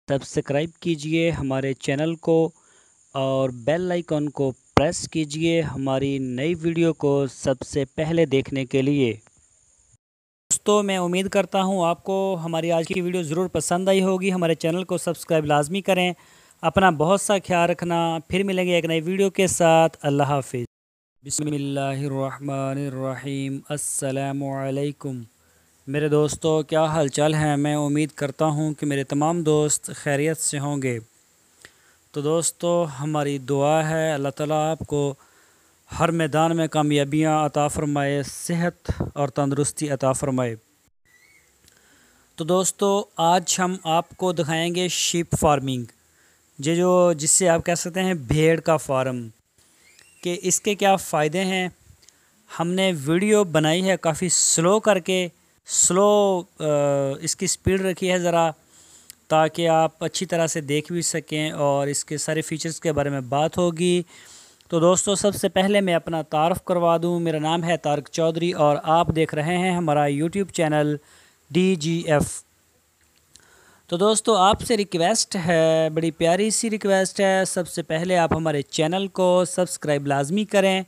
Subscribe कीजिए हमारे channel को और बेल आइकन को प्रेस कीजिए हमारी नई वीडियो को सबसे पहले देखने के लिए। दोस्तों, मैं उम्मीद करता हूं आपको हमारी आज की वीडियो ज़रूर पसंद आई होगी। हमारे चैनल को सब्सक्राइब लाजमी करें। अपना बहुत सा ख्याल रखना। फिर मिलेंगे एक नई वीडियो के साथ। अल्लाह हाफिज़। बिस्मिल्लाहिर्रहमानिर्रहीम। अस्सलामु अलैकुम। मेरे दोस्तों, क्या हाल चाल है। मैं उम्मीद करता हूं कि मेरे तमाम दोस्त खैरियत से होंगे। तो दोस्तों, हमारी दुआ है अल्लाह ताला आपको हर मैदान में कामयाबियां अता फ़रमाए, सेहत और तंदुरुस्ती अता फ़रमाए। तो दोस्तों, आज हम आपको दिखाएंगे शीप फार्मिंग, जिससे आप कह सकते हैं भेड़ का फार्म, कि इसके क्या फ़ायदे हैं। हमने वीडियो बनाई है काफ़ी स्लो करके, इसकी स्पीड रखी है ज़रा, ताकि आप अच्छी तरह से देख भी सकें और इसके सारे फीचर्स के बारे में बात होगी। तो दोस्तों, सबसे पहले मैं अपना तारुफ़ करवा दूं। मेरा नाम है तारिक चौधरी और आप देख रहे हैं हमारा यूट्यूब चैनल DGF। तो दोस्तों, आपसे रिक्वेस्ट है, बड़ी प्यारी सी रिक्वेस्ट है। सबसे पहले आप हमारे चैनल को सब्सक्राइब लाजमी करें,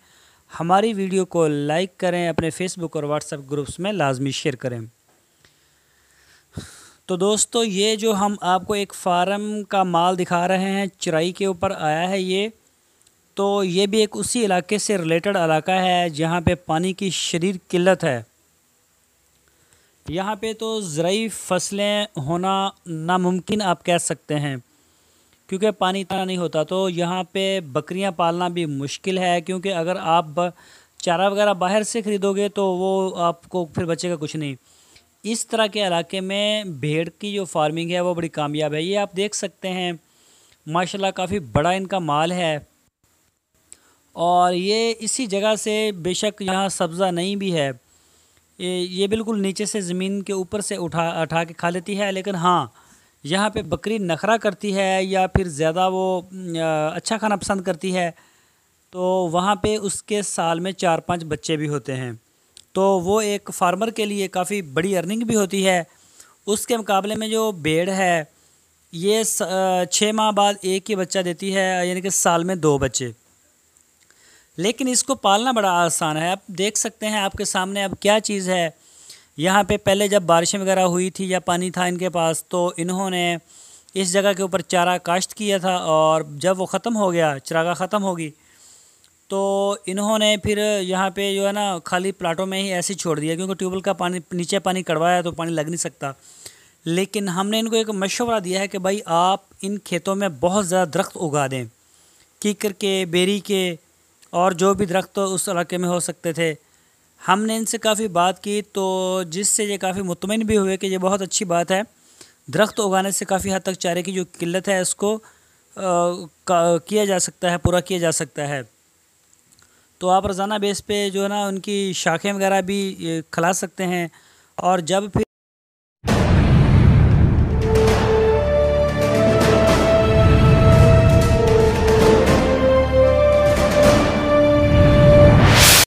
हमारी वीडियो को लाइक करें, अपने फेसबुक और व्हाट्सएप ग्रुप्स में लाजमी शेयर करें। तो दोस्तों, ये जो हम आपको एक फार्म का माल दिखा रहे हैं, चराई के ऊपर आया है ये। तो ये भी एक उसी इलाके से रिलेटेड इलाका है जहाँ पे पानी की शदीद किल्लत है। यहाँ पे तो ज़राई फसलें होना नामुमकिन आप कह सकते हैं, क्योंकि पानी इतना नहीं होता। तो यहाँ पे बकरियाँ पालना भी मुश्किल है, क्योंकि अगर आप चारा वगैरह बाहर से ख़रीदोगे तो वो आपको फिर बचेगा कुछ नहीं। इस तरह के इलाके में भेड़ की जो फार्मिंग है वो बड़ी कामयाब है। ये आप देख सकते हैं, माशाल्लाह काफ़ी बड़ा इनका माल है। और ये इसी जगह से, बेशक यहाँ सब्ज़ा नहीं भी है, ये बिल्कुल नीचे से ज़मीन के ऊपर से उठा के खा लेती है। लेकिन हाँ, यहाँ पे बकरी नखरा करती है या फिर ज़्यादा वो अच्छा खाना पसंद करती है, तो वहाँ पे उसके साल में 4-5 बच्चे भी होते हैं। तो वो एक फार्मर के लिए काफ़ी बड़ी अर्निंग भी होती है। उसके मुकाबले में जो भेड़ है, ये 6 माह बाद एक ही बच्चा देती है, यानी कि साल में 2 बच्चे। लेकिन इसको पालना बड़ा आसान है। आप देख सकते हैं आपके सामने अब क्या चीज़ है। यहाँ पे पहले जब बारिशें वगैरह हुई थी या पानी था इनके पास, तो इन्होंने इस जगह के ऊपर चारा काश्त किया था, और जब वो ख़त्म हो गया, चरागाह ख़त्म होगी, तो इन्होंने फिर यहाँ पे जो है ना खाली प्लाटों में ही ऐसे छोड़ दिया, क्योंकि ट्यूबवेल का पानी नीचे पानी कड़वा है तो पानी लग नहीं सकता। लेकिन हमने इनको एक मशवरा दिया है कि भाई आप इन खेतों में बहुत ज़्यादा दरख्त उगा दें, कीकर के, बेरी के और जो भी दरख्त उस इलाके में हो सकते थे। हमने इनसे काफ़ी बात की, तो जिससे ये काफ़ी मुतमईन भी हुए कि ये बहुत अच्छी बात है। दरख्त उगाने से काफ़ी हद तक चारे की जो किल्लत है इसको किया जा सकता है, पूरा किया जा सकता है। तो आप रोज़ाना बेस पे जो है ना उनकी शाखें वगैरह भी खिला सकते हैं, और जब फिर